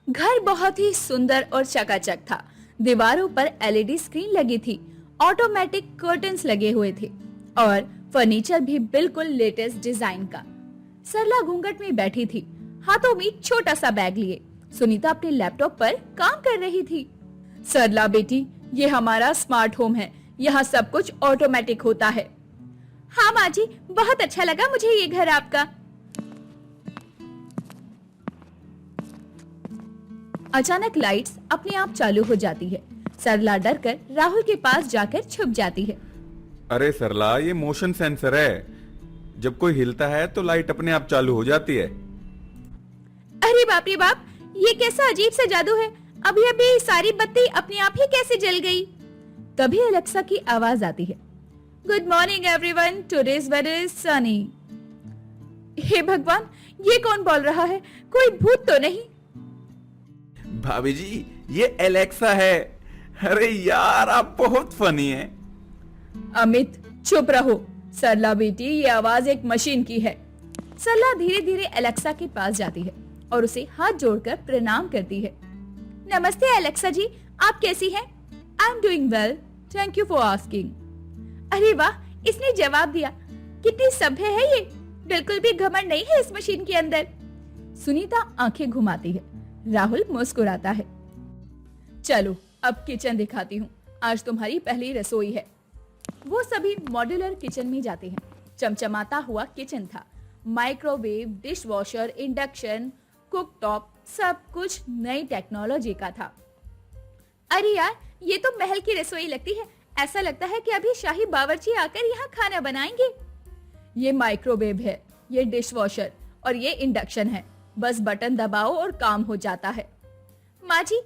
घर बहुत ही सुंदर और चकाचक था। दीवारों पर एलईडी स्क्रीन लगी थी, ऑटोमेटिक कर्टन्स लगे हुए थे और फर्नीचर भी बिल्कुल लेटेस्ट डिजाइन का। सरला घूंघट में बैठी थी, हाथों में छोटा सा बैग लिए। सुनीता अपने लैपटॉप पर काम कर रही थी। सरला बेटी, ये हमारा स्मार्ट होम है, यहाँ सब कुछ ऑटोमेटिक होता है। हाँ माँ जी, बहुत अच्छा लगा मुझे ये घर आपका। अचानक लाइट्स अपने आप चालू हो जाती है। सरला डरकर राहुल के पास जाकर छुप जाती है। अरे सरला, ये मोशन सेंसर है। जब कोई हिलता है तो लाइट अपने आप चालू हो जाती है। अरे बाप रे बाप, ये कैसा अजीब सा जादू है। अभी अभी सारी बत्ती अपने आप ही कैसे जल गई। तभी अलेक्सा की आवाज आती है। Good morning everyone, today's weather is sunny. हे भगवान, ये कौन बोल रहा है? कोई भूत तो नहीं? भाभी जी, ये एलेक्सा है। अरे यार, आप बहुत फनी हैं। अमित चुप रहो। सरला बेटी, ये आवाज एक मशीन की है। सरला धीरे धीरे एलेक्सा के पास जाती है और उसे हाथ जोड़कर प्रणाम करती है। नमस्ते एलेक्सा जी, आप कैसी हैं? I am doing well, thank you for asking. अरे वाह, इसने जवाब दिया। कितनी सभ्य है ये, बिल्कुल भी घमंड नहीं है इस मशीन के अंदर। सुनीता आंखें घुमाती है। राहुल मुस्कुराता है। चलो अब किचन दिखाती हूँ, आज तुम्हारी पहली रसोई है। वो सभी मॉड्यूलर किचन में जाते हैं। चमचमाता हुआ किचन था। Microwave, dish washer, induction, cooktop, सब कुछ नई टेक्नोलॉजी का था। अरे यार, ये तो महल की रसोई लगती है। ऐसा लगता है कि अभी शाही बावर्ची आकर यहाँ खाना बनाएंगे। ये माइक्रोवेव है, ये डिश वॉशर और ये इंडक्शन है। बस बटन दबाओ और काम हो जाता है। माँ जी,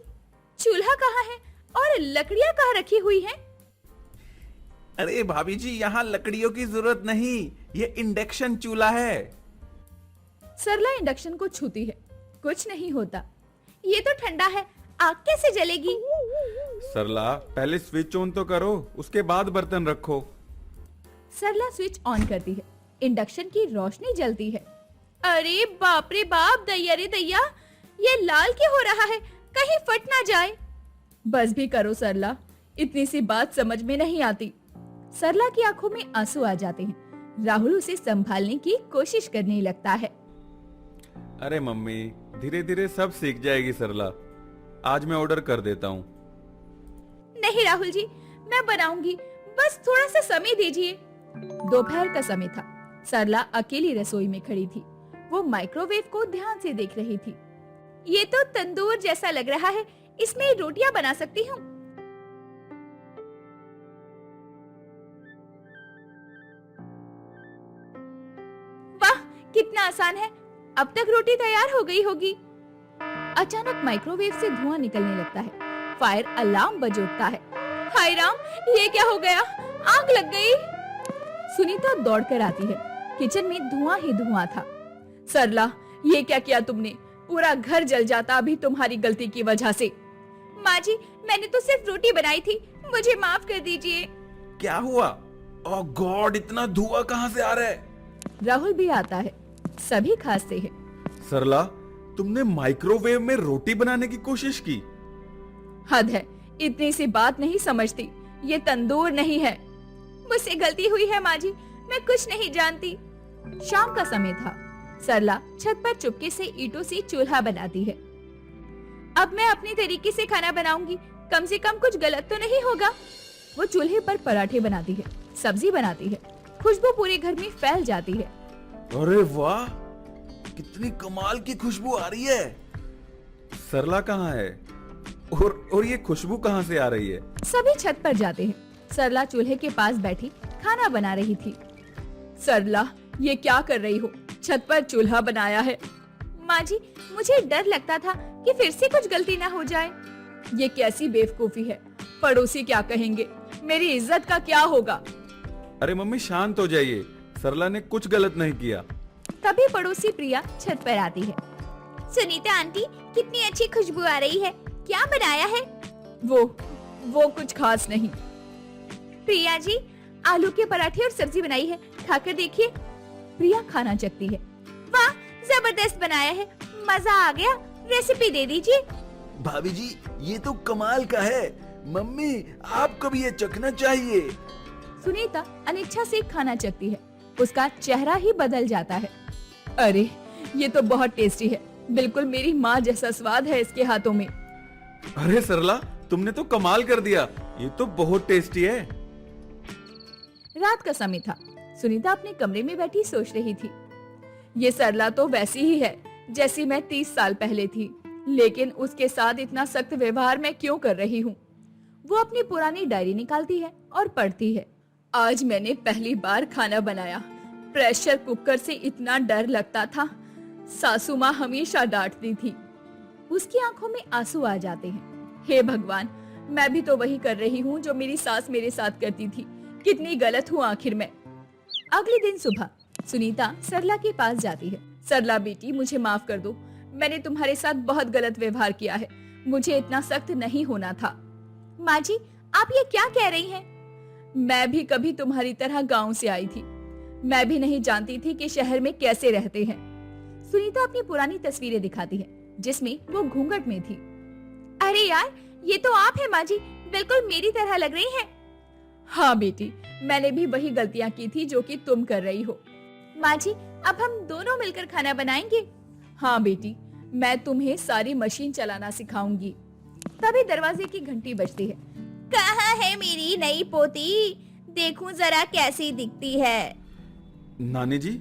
चूल्हा कहाँ है और लकड़ियाँ कहाँ रखी हुई हैं? अरे भाभी जी, यहाँ लकड़ियों की जरूरत नहीं, ये इंडक्शन चूल्हा है। सरला इंडक्शन को छूती है। कुछ नहीं होता। ये तो ठंडा है, आग कैसे जलेगी? सरला, पहले स्विच ऑन तो करो, उसके बाद बर्तन रखो। सरला स्विच ऑन करती है। इंडक्शन की रोशनी जलती है। अरे बाप रे बाप, दैया रे दैया, ये लाल क्यों हो रहा है? कहीं फट ना जाए। बस भी करो सरला, इतनी सी बात समझ में नहीं आती। सरला की आंखों में आंसू आ जाते हैं। राहुल उसे संभालने की कोशिश करने लगता है। अरे मम्मी, धीरे धीरे सब सीख जाएगी सरला। आज मैं ऑर्डर कर देता हूँ। नहीं राहुल जी, मैं बनाऊंगी, बस थोड़ा सा समय दीजिए। दोपहर का समय था। सरला अकेली रसोई में खड़ी थी। वो माइक्रोवेव को ध्यान से देख रही थी। ये तो तंदूर जैसा लग रहा है, इसमें रोटियां बना सकती हूँ। वाह, कितना आसान है। अब तक रोटी तैयार हो गई होगी। अचानक माइक्रोवेव से धुआं निकलने लगता है। फायर अलार्म बज उठता है। हाय राम, ये क्या हो गया? आग लग गई। सुनीता दौड़कर आती है। किचन में धुआं ही धुआं था। सरला, ये क्या किया तुमने? पूरा घर जल जाता अभी तुम्हारी गलती की वजह से। माँ जी, मैंने तो सिर्फ रोटी बनाई थी, मुझे माफ कर दीजिए। क्या हुआ? ओह गॉड, इतना धुआं कहाँ से आ रहा है? राहुल भी आता है। सभी खांसते हैं। सरला, तुमने माइक्रोवेव में रोटी बनाने की कोशिश की? हद है, इतनी सी बात नहीं समझती। ये तंदूर नहीं है। मुझसे गलती हुई है माँ जी, मैं कुछ नहीं जानती। शाम का समय था। सरला छत पर चुपके से ईंटों से चूल्हा बनाती है। अब मैं अपनी तरीके से खाना बनाऊंगी, कम से कम कुछ गलत तो नहीं होगा। वो चूल्हे पर पराठे बनाती है, सब्जी बनाती है। खुशबू पूरे घर में फैल जाती है। अरे वाह, कितनी कमाल की खुशबू आ रही है। सरला कहाँ है? और ये खुशबू कहाँ से आ रही है? सभी छत पर जाते हैं। सरला चूल्हे के पास बैठी खाना बना रही थी। सरला, ये क्या कर रही हो? छत पर चूल्हा बनाया है। माँ जी, मुझे डर लगता था कि फिर से कुछ गलती ना हो जाए। ये कैसी बेवकूफी है? पड़ोसी क्या कहेंगे? मेरी इज्जत का क्या होगा? अरे मम्मी, शांत हो जाइए, सरला ने कुछ गलत नहीं किया। तभी पड़ोसी प्रिया छत पर आती है। सुनीता आंटी, कितनी अच्छी खुशबू आ रही है, क्या बनाया है? वो कुछ खास नहीं। प्रिया जी, आलू के पराठे और सब्जी बनाई है, खाकर देखिए। प्रिया खाना चखती है। वाह, जबरदस्त बनाया है, मजा आ गया। रेसिपी दे दीजिए। भाभी जी, ये तो कमाल का है। मम्मी, आपको भी ये चखना चाहिए। सुनीता अनिच्छा से खाना चखती है। उसका चेहरा ही बदल जाता है। अरे, ये तो बहुत टेस्टी है। बिल्कुल मेरी माँ जैसा स्वाद है इसके हाथों में। अरे सरला, तुमने तो कमाल कर दिया। ये तो बहुत टेस्टी है। रात का समय था। सुनीता अपने कमरे में बैठी सोच रही थी। ये सरला तो वैसी ही है जैसी मैं 30 साल पहले थी, लेकिन उसके साथ इतना सख्त व्यवहार मैं क्यों कर रही हूँ। वो अपनी पुरानी डायरी निकालती है और पढ़ती है। आज मैंने पहली बार खाना बनाया। प्रेशर कुकर से इतना डर लगता था। सासू माँ हमेशा डांटती थी। उसकी आंखों में आंसू आ जाते हैं। हे भगवान, मैं भी तो वही कर रही हूँ जो मेरी सास मेरे साथ करती थी। कितनी गलत हूँ आखिर मैं। अगले दिन सुबह सुनीता सरला के पास जाती है। सरला बेटी, मुझे माफ कर दो। मैंने तुम्हारे साथ बहुत गलत व्यवहार किया है। मुझे इतना सख्त नहीं होना था। माँ जी, आप ये क्या कह रही हैं? मैं भी कभी तुम्हारी तरह गांव से आई थी। मैं भी नहीं जानती थी कि शहर में कैसे रहते हैं। सुनीता अपनी पुरानी तस्वीरें दिखाती है जिसमें वो घूंघट में थी। अरे यार, ये तो आप हैं माँ जी, बिल्कुल मेरी तरह लग रही हैं। हाँ बेटी, मैंने भी वही गलतियाँ की थी जो कि तुम कर रही हो। माँ जी, अब हम दोनों मिलकर खाना बनाएंगे। हाँ बेटी, मैं तुम्हें सारी मशीन चलाना सिखाऊंगी। तभी दरवाजे की घंटी बजती है। कहाँ है मेरी नई पोती? देखूं जरा कैसी दिखती है। नानी जी,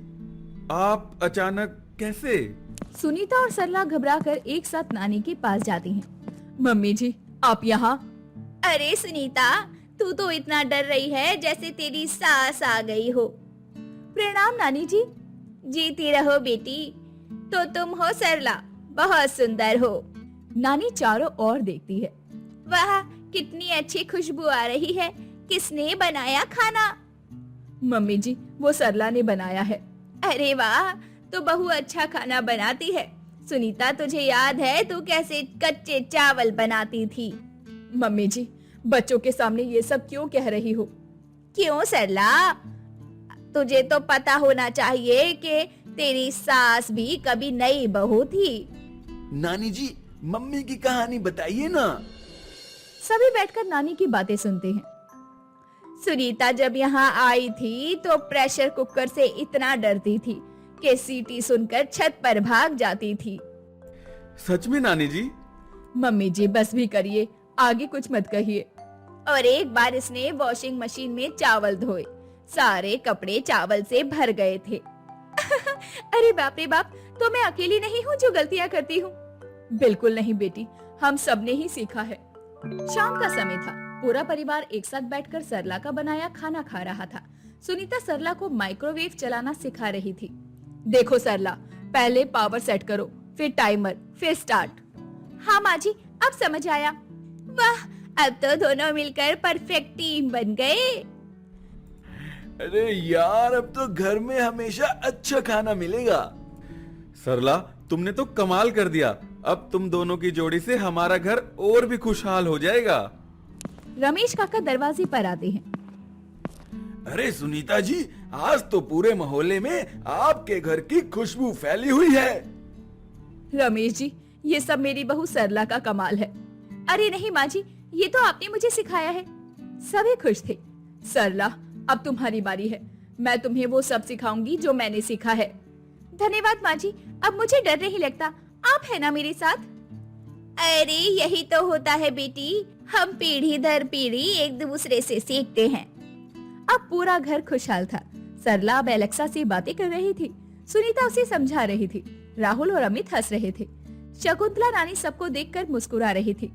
आप अचानक कैसे? सुनीता और सरला घबराकर एक साथ नानी के पास जाती हैं। मम्मी जी, आप यहाँ? अरे सुनीता, तू तो इतना डर रही है जैसे तेरी सास आ गई हो। प्रणाम नानी जी। जीती रहो बेटी। तो तुम हो सरला, बहुत सुंदर हो। नानी चारों ओर देखती है। वाह, कितनी अच्छी खुशबू आ रही है। किसने बनाया खाना? मम्मी जी, वो सरला ने बनाया है। अरे वाह, तो बहू अच्छा खाना बनाती है। सुनीता, तुझे याद है तू कैसे कच्चे चावल बनाती थी? मम्मी जी, बच्चों के सामने ये सब क्यों कह रही हो? क्यों सरला? तुझे तो पता होना चाहिए कि तेरी सास भी कभी नई बहू थी। नानी जी, मम्मी की कहानी बताइए ना। सभी बैठकर नानी की बातें सुनते हैं। सुनीता जब यहाँ आई थी तो प्रेशर कुकर से इतना डरती थी कि सीटी सुनकर छत पर भाग जाती थी। सच में नानी जी? मम्मी जी, बस भी करिए, आगे कुछ मत कहिए। और एक बार इसने वॉशिंग मशीन में चावल धोए। सारे कपड़े चावल से भर गए थे। अरे बाप रे बाप, तो मैं अकेली नहीं हूँ जो गलतियाँ करती हूँ? बिल्कुल नहीं बेटी, हम सब ने ही सीखा है। शाम का समय था। पूरा परिवार एक साथ बैठकर सरला का बनाया खाना खा रहा था। सुनीता सरला को माइक्रोवेव चलाना सिखा रही थी। देखो सरला, पहले पावर सेट करो, फिर टाइमर, फिर स्टार्ट। हाँ माँ जी, अब समझ आया। वाह, अब तो दोनों मिलकर परफेक्ट टीम बन गए। अरे यार, अब तो घर में हमेशा अच्छा खाना मिलेगा। सरला, तुमने तो कमाल कर दिया। अब तुम दोनों की जोड़ी से हमारा घर और भी खुशहाल हो जाएगा। रमेश काका दरवाजे पर आते हैं। अरे सुनीता जी, आज तो पूरे मोहल्ले में आपके घर की खुशबू फैली हुई है। रमेश जी, ये सब मेरी बहू सरला का कमाल है। अरे नहीं माँ जी, ये तो आपने मुझे सिखाया है। सभी खुश थे। सरला, अब तुम्हारी बारी है। मैं तुम्हें वो सब सिखाऊंगी जो मैंने सीखा है। धन्यवाद माँ जी, अब मुझे डर नहीं लगता। आप है ना मेरे साथ? अरे यही तो होता है बेटी, हम पीढ़ी दर पीढ़ी एक दूसरे से सीखते हैं। अब पूरा घर खुशहाल था। सरला अब एलेक्सा से बातें कर रही थी। सुनीता उसे समझा रही थी। राहुल और अमित हंस रहे थे। शकुंतला रानी सबको देखकर मुस्कुरा रही थी।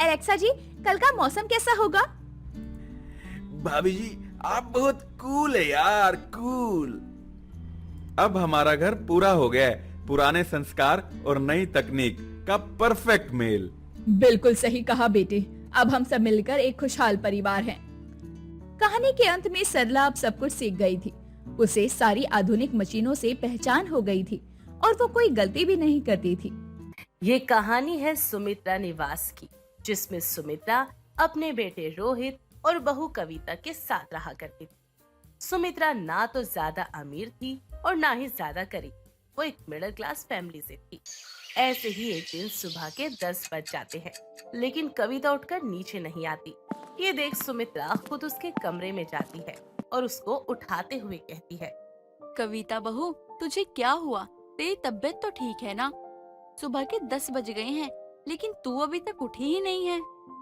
एलेक्सा जी, कल का मौसम कैसा होगा? भाभी जी, आप बहुत कूल है यार, कूल। अब हमारा घर पूरा हो गया है। पुराने संस्कार और नई तकनीक का परफेक्ट मेल। बिल्कुल सही कहा बेटे। अब हम सब मिलकर एक खुशहाल परिवार हैं। कहानी के अंत में सरला अब सब कुछ सीख गई थी। उसे सारी आधुनिक मशीनों से पहचान हो गई थी और वो कोई गलती भी नहीं करती थी। ये कहानी है सुमित्रा निवास की, जिसमें सुमित्रा अपने बेटे रोहित और बहू कविता के साथ रहा करती थी। सुमित्रा ना तो ज्यादा अमीर थी और ना ही ज्यादा गरीब। वो एक मिडिल क्लास फैमिली से थी। ऐसे ही एक दिन सुबह के 10 बज जाते हैं, लेकिन कविता उठकर नीचे नहीं आती। ये देख सुमित्रा खुद उसके कमरे में जाती है और उसको उठाते हुए कहती है। कविता बहू, तुझे क्या हुआ? तेरी तबीयत तो ठीक है ना? सुबह के 10 बज गए हैं, लेकिन तू अभी तक उठी ही नहीं है।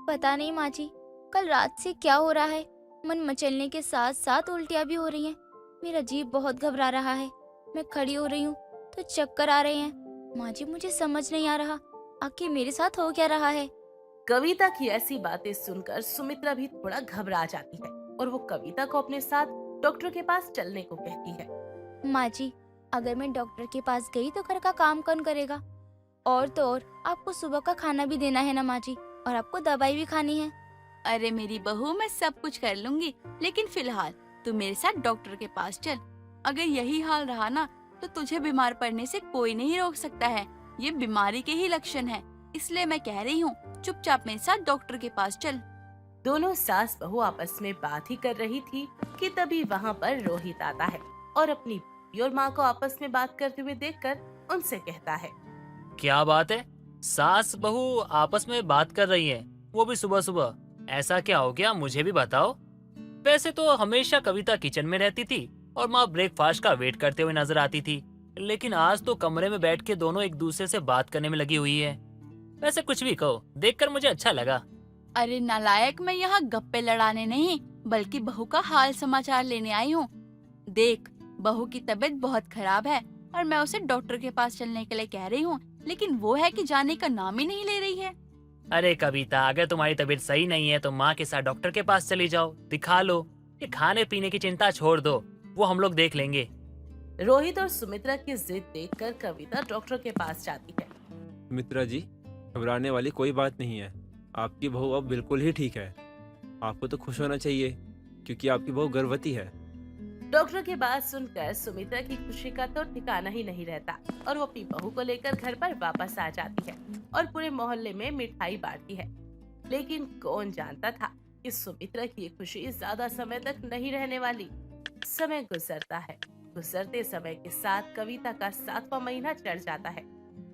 पता नहीं माँ जी, कल रात से क्या हो रहा है। मन मचलने के साथ साथ उल्टियाँ भी हो रही हैं। मेरा जी बहुत घबरा रहा है। मैं खड़ी हो रही हूँ तो चक्कर आ रहे हैं। माँ जी, मुझे समझ नहीं आ रहा आखिर मेरे साथ हो क्या रहा है। कविता की ऐसी बातें सुनकर सुमित्रा भी थोड़ा घबरा जाती है और वो कविता को अपने साथ डॉक्टर के पास चलने को कहती है। माँ जी, अगर मैं डॉक्टर के पास गई तो घर का काम कौन करेगा? और तो और आपको सुबह का खाना भी देना है ना माँ जी, और आपको दवाई भी खानी है। अरे मेरी बहू, मैं सब कुछ कर लूंगी, लेकिन फिलहाल तू मेरे साथ डॉक्टर के पास चल। अगर यही हाल रहा ना तो तुझे बीमार पड़ने से कोई नहीं रोक सकता है। ये बीमारी के ही लक्षण है, इसलिए मैं कह रही हूँ चुपचाप मेरे साथ डॉक्टर के पास चल। दोनों सास बहू आपस में बात ही कर रही थी कि तभी वहाँ पर रोहित आता है और अपनी बीवी और माँ को आपस में बात करते हुए देखकर उनसे कहता है। क्या बात है? सास बहू आपस में बात कर रही है, वो भी सुबह सुबह। ऐसा क्या हो गया, मुझे भी बताओ। वैसे तो हमेशा कविता किचन में रहती थी और माँ ब्रेकफास्ट का वेट करते हुए नजर आती थी, लेकिन आज तो कमरे में बैठ के दोनों एक दूसरे से बात करने में लगी हुई है। वैसे कुछ भी कहो, देखकर मुझे अच्छा लगा। अरे नालायक, मैं यहाँ गप्पे लड़ाने नहीं बल्कि बहू का हाल समाचार लेने आई हूँ। देख, बहू की तबीयत बहुत खराब है और मैं उसे डॉक्टर के पास चलने के लिए कह रही हूँ, लेकिन वो है कि जाने का नाम ही नहीं ले रही है। अरे कविता, अगर तुम्हारी तबीयत सही नहीं है तो माँ के साथ डॉक्टर के पास चली जाओ, दिखा लो। ये खाने पीने की चिंता छोड़ दो, वो हम लोग देख लेंगे। रोहित और सुमित्रा की जिद देखकर कविता डॉक्टर के पास जाती है। मित्रा जी, घबराने वाली कोई बात नहीं है। आपकी बहू अब बिल्कुल ही ठीक है। आपको तो खुश होना चाहिए क्योंकि आपकी बहू गर्भवती है। डॉक्टर की बात सुनकर सुमित्रा की खुशी का तो ठिकाना ही नहीं रहता और वो अपनी बहू को लेकर घर पर वापस आ जाती है और पूरे मोहल्ले में मिठाई बांटती है। लेकिन कौन जानता था कि सुमित्रा की ये खुशी ज्यादा समय तक नहीं रहने वाली। समय गुजरता है। गुजरते समय के साथ कविता का 7वां महीना चढ़ जाता है।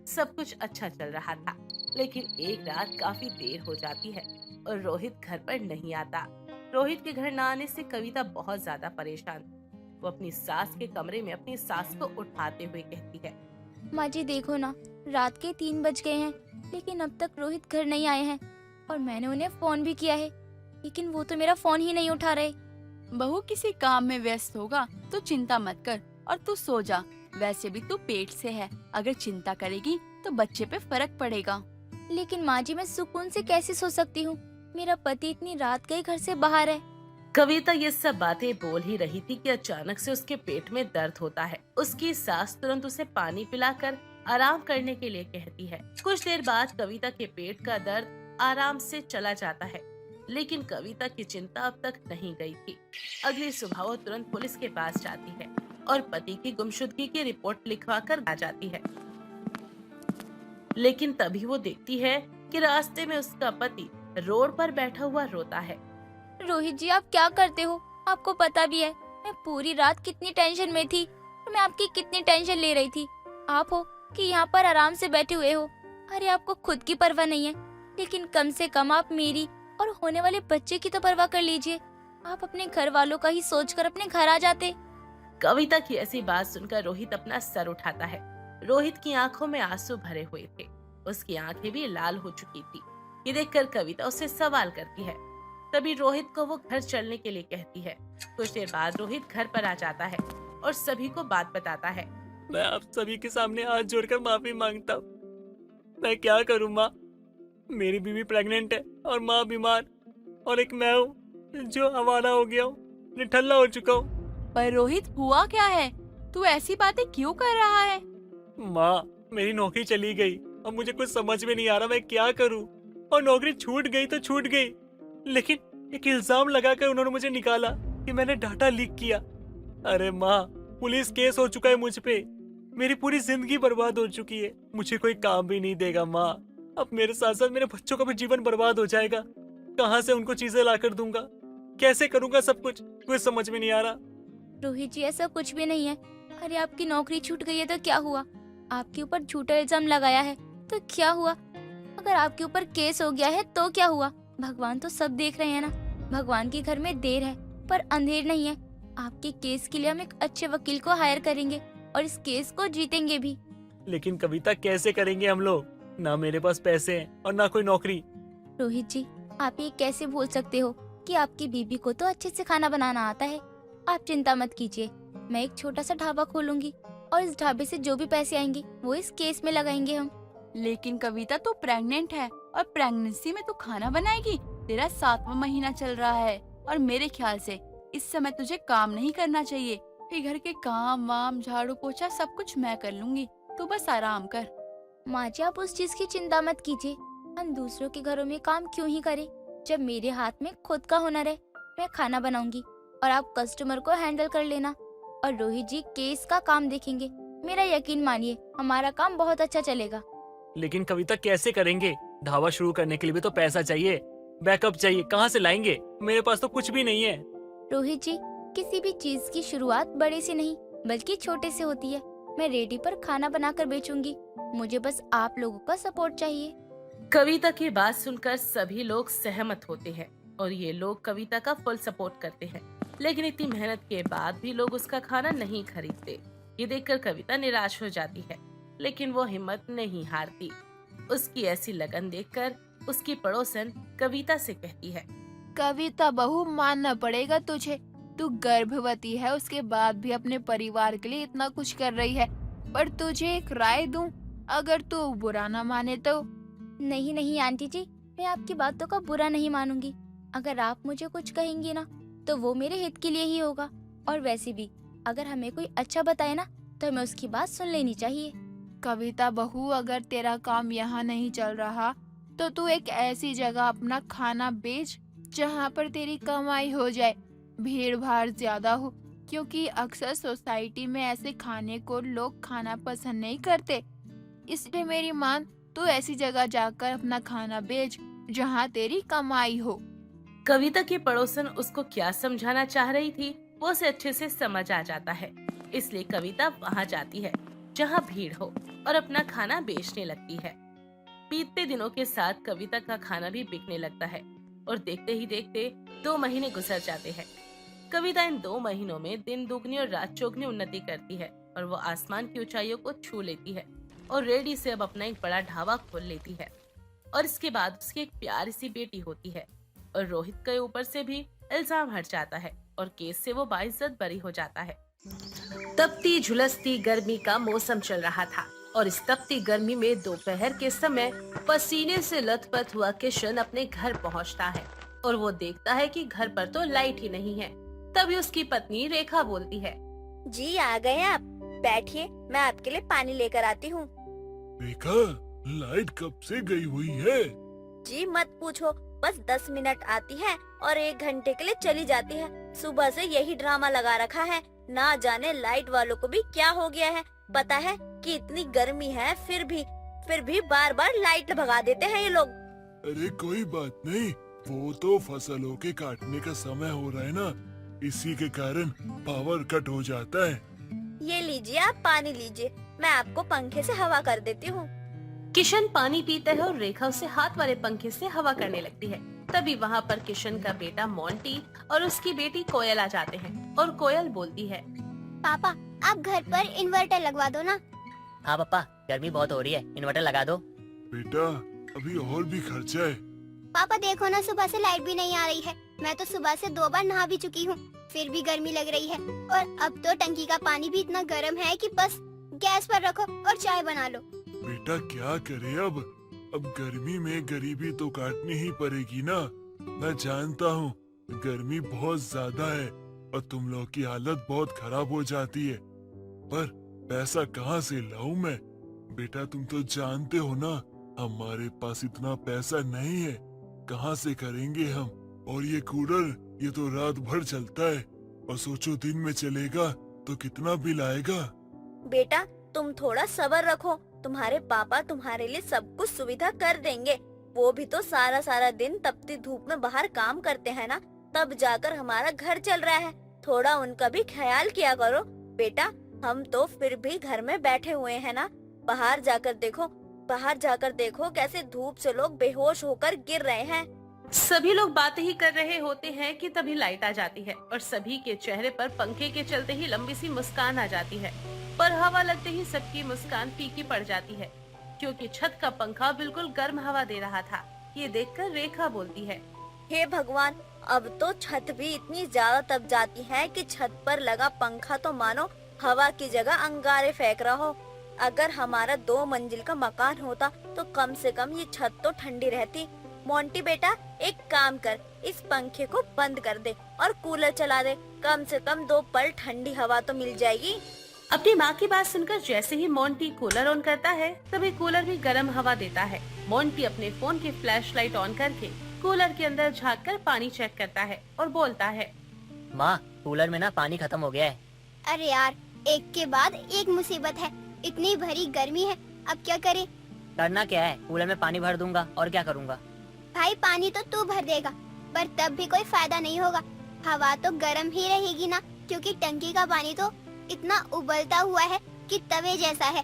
सब कुछ अच्छा चल रहा था, लेकिन एक रात काफी देर हो जाती है और रोहित घर पर नहीं आता। रोहित के घर न आने से कविता बहुत ज्यादा परेशान। वो अपनी सास के कमरे में अपनी सास को उठाते हुए कहती है। माँ जी देखो ना, रात के 3 बज गए हैं, लेकिन अब तक रोहित घर नहीं आए हैं। और मैंने उन्हें फोन भी किया है, लेकिन वो तो मेरा फोन ही नहीं उठा रहे। बहू किसी काम में व्यस्त होगा तो चिंता मत कर और तू सो जा। वैसे भी तू पेट से है, अगर चिंता करेगी तो बच्चे पे फर्क पड़ेगा। लेकिन माँ जी, मैं सुकून से कैसे सो सकती हूँ? मेरा पति इतनी रात के घर से बाहर है। कविता ये सब बातें बोल ही रही थी कि अचानक से उसके पेट में दर्द होता है। उसकी सास तुरंत उसे पानी पिलाकर आराम करने के लिए कहती है। कुछ देर बाद कविता के पेट का दर्द आराम से चला जाता है, लेकिन कविता की चिंता अब तक नहीं गई थी। अगली सुबह वो तुरंत पुलिस के पास जाती है और पति की गुमशुदगी की रिपोर्ट लिखवा कर आ जाती है। लेकिन तभी वो देखती है कि रास्ते में उसका पति रोड पर बैठा हुआ रोता है। रोहित जी, आप क्या करते हो? आपको पता भी है मैं पूरी रात कितनी टेंशन में थी और मैं आपकी कितनी टेंशन ले रही थी। आप हो कि यहाँ पर आराम से बैठे हुए हो। अरे आपको खुद की परवाह नहीं है, लेकिन कम से कम आप मेरी और होने वाले बच्चे की तो परवाह कर लीजिए। आप अपने घर वालों का ही सोचकर अपने घर आ जाते। कविता की ऐसी बात सुनकर रोहित अपना सर उठाता है। रोहित की आंखों में आंसू भरे हुए थे। उसकी आंखें भी लाल हो चुकी थी। ये देखकर कविता उससे सवाल करती है। तभी रोहित को वो घर चलने के लिए कहती है। कुछ देर बाद रोहित घर पर आ जाता है और सभी को बात बताता है। मैं आप सभी के सामने हाथ जोड़कर माफी मांगता हूँ। मैं क्या करूँ माँ, मेरी बीवी प्रेग्नेंट है और माँ बीमार, और एक मैं हूँ जो आवारा हो गया हूँ, निठल्ला हो चुका हूँ। पर रोहित, हुआ क्या है? तू ऐसी बातें क्यों कर रहा है? माँ, मेरी नौकरी चली गई और मुझे कुछ समझ में नहीं आ रहा मैं क्या करूँ। और नौकरी छूट गई तो छूट गई, लेकिन एक इल्जाम लगाकर उन्होंने मुझे निकाला कि मैंने डाटा लीक किया। अरे माँ, पुलिस केस हो चुका है मुझ पे। मेरी पूरी जिंदगी बर्बाद हो चुकी है। मुझे कोई काम भी नहीं देगा माँ। अब मेरे साथ साथ मेरे बच्चों का भी जीवन बर्बाद हो जाएगा। कहाँ से उनको चीजें ला कर दूंगा, कैसे करूंगा सब कुछ समझ में नहीं आ रहा। रोहित जी, ऐसा कुछ भी नहीं है। अरे आपकी नौकरी छूट गई है तो क्या हुआ? आपके ऊपर झूठा इल्जाम लगाया है तो क्या हुआ? अगर आपके ऊपर केस हो गया है तो क्या हुआ? भगवान तो सब देख रहे हैं ना। भगवान के घर में देर है पर अंधेर नहीं है। आपके केस के लिए हम एक अच्छे वकील को हायर करेंगे और इस केस को जीतेंगे भी। लेकिन कविता कैसे करेंगे हम लोग? ना मेरे पास पैसे हैं और ना कोई नौकरी। रोहित जी, आप ये कैसे बोल सकते हो कि आपकी बीबी को तो अच्छे से खाना बनाना आता है। आप चिंता मत कीजिए, मैं एक छोटा सा ढाबा खोलूंगी और इस ढाबे से जो भी पैसे आएंगे वो इस केस में लगाएंगे हम। लेकिन कविता तो प्रेग्नेंट है और प्रेगनेंसी में तू खाना बनाएगी? तेरा 7वां महीना चल रहा है और मेरे ख्याल से इस समय तुझे काम नहीं करना चाहिए। फिर घर के काम वाम झाड़ू पोछा सब कुछ मैं कर लूंगी, तू बस आराम कर। माँ जी, आप उस चीज की चिंता मत कीजिए। हम दूसरों के घरों में काम क्यों ही करें जब मेरे हाथ में खुद का हुनर है। मैं खाना बनाऊंगी और आप कस्टमर को हैंडल कर लेना और रोहित जी केस का काम देखेंगे। मेरा यकीन मानिए, हमारा काम बहुत अच्छा चलेगा। लेकिन कविता कैसे करेंगे? ढाबा शुरू करने के लिए भी तो पैसा चाहिए, बैकअप चाहिए, कहाँ से लाएंगे? मेरे पास तो कुछ भी नहीं है। रोहित जी, किसी भी चीज की शुरुआत बड़े से नहीं बल्कि छोटे से होती है। मैं रेडी पर खाना बनाकर बेचूंगी, मुझे बस आप लोगों का सपोर्ट चाहिए। कविता की बात सुनकर सभी लोग सहमत होते हैं और ये लोग कविता का फुल सपोर्ट करते हैं। लेकिन इतनी मेहनत के बाद भी लोग उसका खाना नहीं खरीदते। ये देखकर कविता निराश हो जाती है, लेकिन वो हिम्मत नहीं हारती। उसकी ऐसी लगन देखकर उसकी पड़ोसन कविता से कहती है, कविता बहू, मानना पड़ेगा तुझे। तू गर्भवती है, उसके बाद भी अपने परिवार के लिए इतना कुछ कर रही है। पर तुझे एक राय दूं, अगर तू बुरा ना माने तो। नहीं नहीं आंटी जी, मैं आपकी बातों का बुरा नहीं मानूंगी। अगर आप मुझे कुछ कहेंगी ना तो वो मेरे हित के लिए ही होगा। और वैसे भी अगर हमें कोई अच्छा बताए ना तो हमें उसकी बात सुन लेनी चाहिए। कविता बहू, अगर तेरा काम यहाँ नहीं चल रहा तो तू एक ऐसी जगह अपना खाना बेच जहाँ पर तेरी कमाई हो जाए, भीड़ भाड़ ज्यादा हो, क्योंकि अक्सर सोसाइटी में ऐसे खाने को लोग खाना पसंद नहीं करते। इसलिए मेरी मान, तू ऐसी जगह जाकर अपना खाना बेच जहाँ तेरी कमाई हो। कविता की पड़ोसन उसको क्या समझाना चाह रही थी वो उसे अच्छे से समझ आ जाता है। इसलिए कविता वहाँ जाती है जहाँ भीड़ हो और अपना खाना बेचने लगती है। बीतते दिनों के साथ कविता का खाना भी बिकने लगता है और देखते ही देखते 2 महीने गुजर जाते हैं। कविता इन 2 महीनों में दिन दुगनी और रात चौगनी उन्नति करती है और वो आसमान की ऊंचाइयों को छू लेती है और रेडी से अब अपना एक बड़ा ढाबा खोल लेती है। और इसके बाद उसकी एक प्यारी सी बेटी होती है और रोहित के ऊपर से भी इल्जाम हट जाता है और केस से वो बाइज्जत बरी हो जाता है। तपती झुलसती गर्मी का मौसम चल रहा था और इस तपती गर्मी में दोपहर के समय पसीने से लथपथ हुआ किशन अपने घर पहुंचता है और वो देखता है कि घर पर तो लाइट ही नहीं है। तभी उसकी पत्नी रेखा बोलती है, जी आ गए आप, बैठिए, मैं आपके लिए पानी लेकर आती हूँ। रेखा, लाइट कब से गई हुई है? जी मत पूछो, बस 10 मिनट आती है और 1 घंटे के लिए चली जाती है। सुबह से यही ड्रामा लगा रखा है, ना जाने लाइट वालों को भी क्या हो गया है। पता है कि इतनी गर्मी है फिर भी बार बार लाइट भगा देते हैं ये लोग। अरे कोई बात नहीं, वो तो फसलों के काटने का समय हो रहा है ना, इसी के कारण पावर कट हो जाता है। ये लीजिए, आप पानी लीजिए, मैं आपको पंखे से हवा कर देती हूँ। किशन पानी पीता है और रेखा उसे हाथ वाले पंखे से हवा करने लगती है। तभी वहाँ पर किशन का बेटा मोंटी और उसकी बेटी कोयल आ जाते हैं और कोयल बोलती है, पापा आप घर पर इन्वर्टर लगवा दो ना। हाँ पापा, गर्मी बहुत हो रही है, इन्वर्टर लगा दो। बेटा, अभी और भी खर्चा है। पापा देखो ना, सुबह से लाइट भी नहीं आ रही है। मैं तो सुबह से 2 बार नहा भी चुकी हूँ, फिर भी गर्मी लग रही है। और अब तो टंकी का पानी भी इतना गर्म है कि बस गैस पर रखो और चाय बना लो। बेटा क्या करे अब गर्मी में गरीबी तो काटनी ही पड़ेगी ना। मैं जानता हूँ गर्मी बहुत ज्यादा है और तुम लोग की हालत बहुत खराब हो जाती है, पर पैसा कहाँ से लाऊं मैं? बेटा तुम तो जानते हो ना, हमारे पास इतना पैसा नहीं है, कहाँ से करेंगे हम? और ये कूलर ये तो रात भर चलता है और सोचो दिन में चलेगा तो कितना बिल आएगा। बेटा तुम थोड़ा सब्र रखो, तुम्हारे पापा तुम्हारे लिए सब कुछ सुविधा कर देंगे। वो भी तो सारा दिन तपती धूप में बाहर काम करते हैं ना, तब जाकर हमारा घर चल रहा है। थोड़ा उनका भी ख्याल किया करो बेटा। हम तो फिर भी घर में बैठे हुए हैं ना, बाहर जाकर देखो बाहर जाकर देखो कैसे धूप से लोग बेहोश होकर गिर रहे हैं। सभी लोग बातें ही कर रहे होते हैं कि तभी लाइट आ जाती है और सभी के चेहरे पर पंखे के चलते ही लंबी सी मुस्कान आ जाती है। पर हवा लगते ही सबकी मुस्कान फीकी पड़ जाती है, क्योंकि छत का पंखा बिल्कुल गर्म हवा दे रहा था। ये देखकर रेखा बोलती है, हे भगवान, अब तो छत भी इतनी ज्यादा तप जाती है कि छत पर लगा पंखा तो मानो हवा की जगह अंगारे फेंक रहा हो। अगर हमारा 2 मंजिल का मकान होता तो कम से कम ये छत तो ठंडी रहती। मोंटी बेटा, एक काम कर, इस पंखे को बंद कर दे और कूलर चला दे। कम से कम 2 पल ठंडी हवा तो मिल जाएगी। अपनी माँ की बात सुनकर जैसे ही मोंटी कूलर ऑन करता है तभी कूलर भी गर्म हवा देता है। मोंटी अपने फोन की फ्लैशलाइट ऑन करके कूलर के अंदर झांककर पानी चेक करता है और बोलता है, माँ, कूलर में ना पानी खत्म हो गया है। अरे यार, एक के बाद एक मुसीबत है। इतनी भरी गर्मी है, अब क्या करें? करना क्या है, कूलर में पानी भर दूंगा और क्या करूँगा। भाई, पानी तो तू भर देगा, पर तब भी कोई फायदा नहीं होगा। हवा तो गर्म ही रहेगी ना, क्योंकि टंकी का पानी तो इतना उबलता हुआ है कि तवे जैसा है।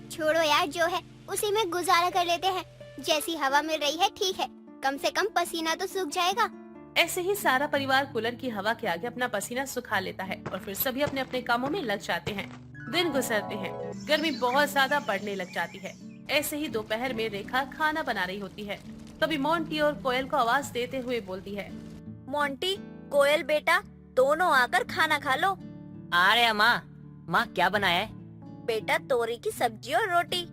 छोड़ो यार, जो है उसी में गुजारा कर लेते हैं। जैसी हवा मिल रही है ठीक है, कम से कम पसीना तो सूख जाएगा। ऐसे ही सारा परिवार कूलर की हवा के आगे अपना पसीना सुखा लेता है और फिर सभी अपने अपने कामों में लग जाते हैं। दिन गुजरते हैं, गर्मी बहुत ज्यादा बढ़ने लग जाती है। ऐसे ही दोपहर में रेखा खाना बना रही होती है। तभी मोंटी और कोयल को आवाज देते हुए बोलती है, मोंटी, कोयल बेटा, दोनों आकर खाना खा लो। अरे माँ क्या बनाया है? बेटा, तोरी की सब्जी और रोटी।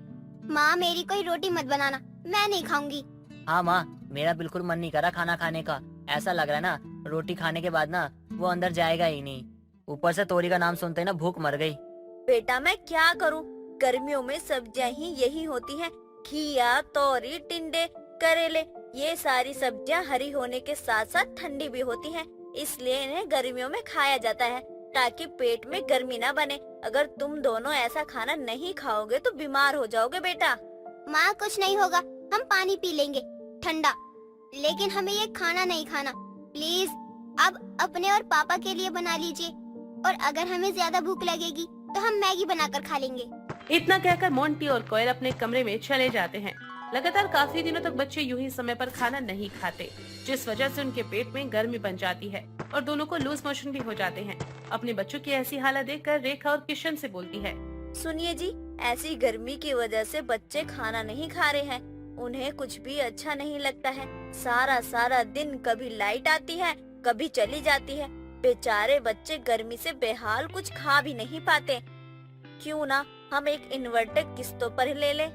माँ, मेरी कोई रोटी मत बनाना, मैं नहीं खाऊंगी। हाँ माँ, मेरा बिल्कुल मन नहीं करा खाना खाने का। ऐसा लग रहा है ना, रोटी खाने के बाद ना वो अंदर जाएगा ही नहीं। ऊपर से तोरी का नाम सुनते ही ना भूख मर गई। बेटा, मैं क्या करूं? गर्मियों में सब्जियां ही यही होती हैं। घिया, तोरी, टिंडे, करेले, ये सारी सब्जियां हरी होने के साथ साथ ठंडी भी होती हैं। इसलिए इन्हें गर्मियों में खाया जाता है ताकि पेट में गर्मी ना बने। अगर तुम दोनों ऐसा खाना नहीं खाओगे तो बीमार हो जाओगे बेटा। माँ, कुछ नहीं होगा, हम पानी पी लेंगे ठंडा, लेकिन हमें ये खाना नहीं खाना प्लीज। अब अपने और पापा के लिए बना लीजिए, और अगर हमें ज्यादा भूख लगेगी तो हम मैगी बनाकर खा लेंगे। इतना कहकर मोंटी और कोयल अपने कमरे में चले जाते हैं। लगातार काफी दिनों तक बच्चे यूं ही समय पर खाना नहीं खाते, जिस वजह से उनके पेट में गर्मी बन जाती है और दोनों को लूज मोशन भी हो जाते हैं। अपने बच्चों की ऐसी हालत देखकर रेखा और किशन से बोलती है, सुनिए जी, ऐसी गर्मी की वजह से बच्चे खाना नहीं खा रहे हैं। उन्हें कुछ भी अच्छा नहीं लगता है। सारा दिन कभी लाइट आती है, कभी चली जाती है। बेचारे बच्चे गर्मी से बेहाल कुछ खा भी नहीं पाते। क्यों ना हम एक इन्वर्टर किस्तों पर ले लें?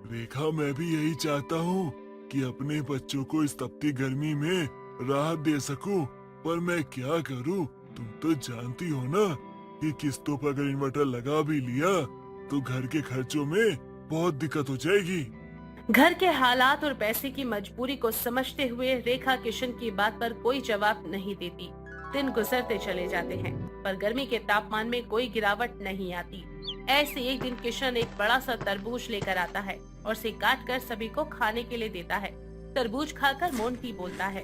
रेखा, मैं भी यही चाहता हूँ कि अपने बच्चों को इस तपती गर्मी में राहत दे सकूं, पर मैं क्या करूँ? तुम तो जानती हो ना कि किस्तों पर अगर इन्वर्टर लगा भी लिया तो घर के खर्चों में बहुत दिक्कत हो जाएगी। घर के हालात और पैसे की मजबूरी को समझते हुए रेखा किशन की बात पर कोई जवाब नहीं देती। दिन गुजरते चले जाते हैं, पर गर्मी के तापमान में कोई गिरावट नहीं आती। ऐसे एक दिन किशन एक बड़ा सा तरबूज लेकर आता है और उसे काट कर सभी को खाने के लिए देता है। तरबूज खाकर मोंटी बोलता है,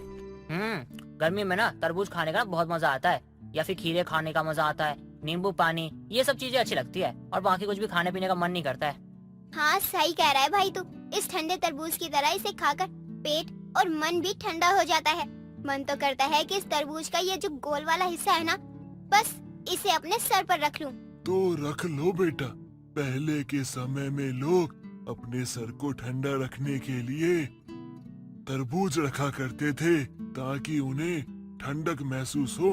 गर्मी में ना तरबूज खाने का बहुत मजा आता है, या फिर खीरे खाने का मजा आता है, नींबू पानी, ये सब चीजें अच्छी लगती है, और बाकी कुछ भी खाने पीने का मन नहीं करता है। हाँ, सही कह रहा है भाई तू। इस ठंडे तरबूज की तरह इसे खाकर पेट और मन भी ठंडा हो जाता है। मन तो करता है कि इस तरबूज का ये जो गोल वाला हिस्सा है ना, बस इसे अपने सर पर रख लूं। तो रख लो बेटा। पहले के समय में लोग अपने सर को ठंडा रखने के लिए तरबूज रखा करते थे ताकि उन्हें ठंडक महसूस हो।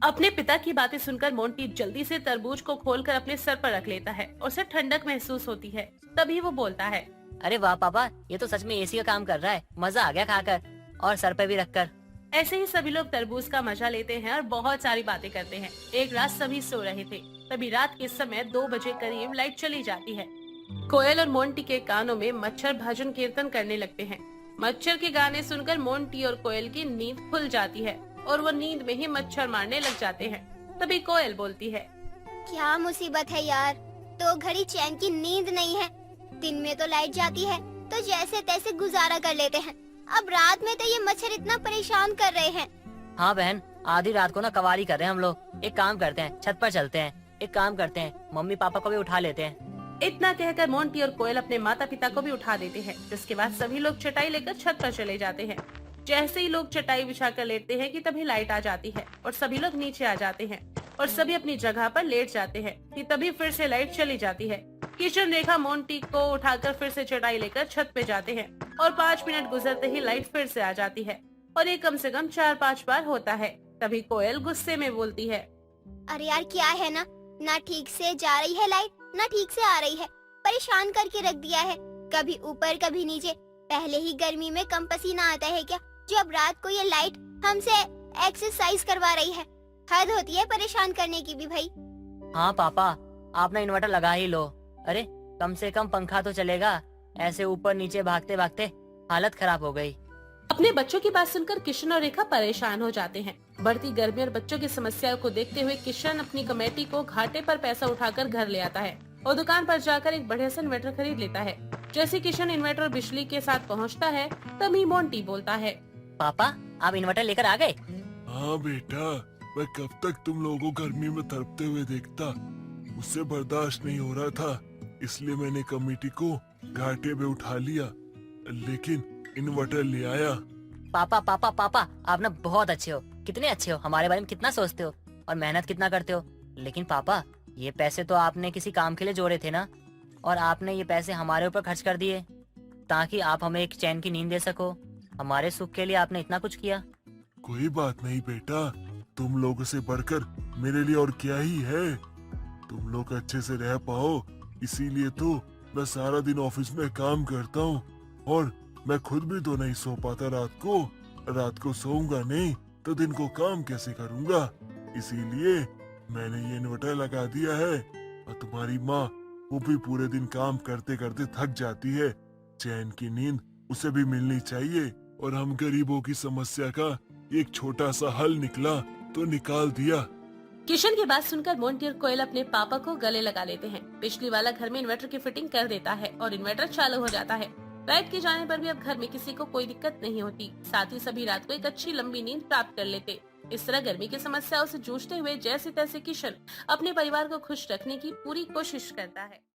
अपने पिता की बातें सुनकर मोंटी जल्दी से तरबूज को खोलकर अपने सर पर रख लेता है और उसे ठंडक महसूस होती है। तभी वो बोलता है, अरे वाह पापा, ये तो सच में एसी का काम कर रहा है। मजा आ गया खाकर, और सर पे भी रखकर। ऐसे ही सभी लोग तरबूज का मजा लेते हैं और बहुत सारी बातें करते हैं। एक रात सभी सो रहे थे, तभी रात के समय 2 बजे करीब लाइट चली जाती है। कोयल और मोंटी के कानों में मच्छर भजन कीर्तन करने लगते हैं। मच्छर के गाने सुनकर मोंटी और कोयल की नींद खुल जाती है और वो नींद में ही मच्छर मारने लग जाते हैं। तभी कोयल बोलती है, क्या मुसीबत है यार, 2 घड़ी चैन की नींद नहीं है। दिन में तो लाइट जाती है तो जैसे तैसे गुजारा कर लेते हैं, अब रात में तो ये मच्छर इतना परेशान कर रहे हैं। हाँ बहन, आधी रात को ना कवाली कर रहे हैं हम लोग। एक काम करते हैं, छत पर चलते हैं। एक काम करते हैं, मम्मी पापा को भी उठा लेते हैं। इतना कहकर मोंटी और कोयल अपने माता पिता को भी उठा देते हैं, जिसके बाद सभी लोग चटाई लेकर छत पर चले जाते हैं। जैसे ही लोग चटाई बिछाकर लेटते हैं कि तभी लाइट आ जाती है और सभी लोग नीचे आ जाते हैं और सभी अपनी जगह पर लेट जाते हैं कि तभी फिर से लाइट चली जाती है। किशन, रेखा मोंटी को उठाकर फिर से चटाई लेकर छत पे जाते हैं और 5 मिनट गुजरते ही लाइट फिर से आ जाती है और ये कम से कम 4-5 बार होता है। तभी कोयल गुस्से में बोलती है, अरे यार क्या है ना ठीक से जा रही है लाइट, ना ठीक से आ रही है, परेशान करके रख दिया है। कभी ऊपर कभी नीचे। पहले ही गर्मी में कम पसीना आता है क्या, जो अब रात को ये लाइट हमसे एक्सरसाइज करवा रही है। हद होती है परेशान करने की भी भाई। हाँ पापा, आप ना इन्वर्टर लगा ही लो। अरे कम से कम पंखा तो चलेगा, ऐसे ऊपर नीचे भागते भागते हालत खराब हो गई। अपने बच्चों की बात सुनकर किशन और रेखा परेशान हो जाते हैं। बढ़ती गर्मी और बच्चों की समस्याओं को देखते हुए किशन अपनी कमेटी को घाटे पर पैसा उठाकर घर ले आता है और दुकान पर जाकर एक बढ़िया सा इन्वर्टर खरीद लेता है। जैसे किशन इन्वर्टर और बिजली के साथ पहुंचता है, तभी मोंटी बोलता है, पापा आप इन्वर्टर लेकर आ गए? हाँ बेटा, मैं कब तक तुम लोगों को गर्मी में तड़पते हुए देखता। मुझसे बर्दाश्त नहीं हो रहा था, इसलिए मैंने कमेटी को घाटे पे उठा लिया, लेकिन इन्वर्टर ले आया। पापा पापा पापा, आप ना बहुत अच्छे हो, कितने अच्छे हो, हमारे बारे में कितना सोचते हो और मेहनत कितना करते हो। लेकिन पापा, ये पैसे तो आपने किसी काम के लिए जोड़े थे ना, और आपने ये पैसे हमारे ऊपर खर्च कर दिए ताकि आप हमें एक चैन की नींद दे सको। हमारे सुख के लिए आपने इतना कुछ किया। कोई बात नहीं बेटा, तुम लोगों से बढ़कर मेरे लिए और क्या ही है। तुम लोग अच्छे से रह पाओ, इसीलिए तो मैं सारा दिन ऑफिस में काम करता हूँ और मैं खुद भी तो नहीं सो पाता रात को सोऊंगा नहीं तो दिन को काम कैसे करूँगा। इसीलिए मैंने ये इन्वर्टर लगा दिया है। और तुम्हारी माँ, वो भी पूरे दिन काम करते करते थक जाती है, चैन की नींद उसे भी मिलनी चाहिए। और हम गरीबों की समस्या का एक छोटा सा हल निकला तो निकाल दिया। किशन की बात सुनकर मोंटी और कोयल अपने पापा को गले लगा लेते हैं। बिजली वाला घर में इन्वर्टर की फिटिंग कर देता है और इन्वर्टर चालू हो जाता है। लाइट के जाने पर भी अब घर में किसी को कोई दिक्कत नहीं होती। साथ ही सभी रात को एक अच्छी लंबी नींद प्राप्त कर लेते। इस तरह गर्मी की समस्याओं से जूझते हुए जैसे तैसे किशन अपने परिवार को खुश रखने की पूरी कोशिश करता है।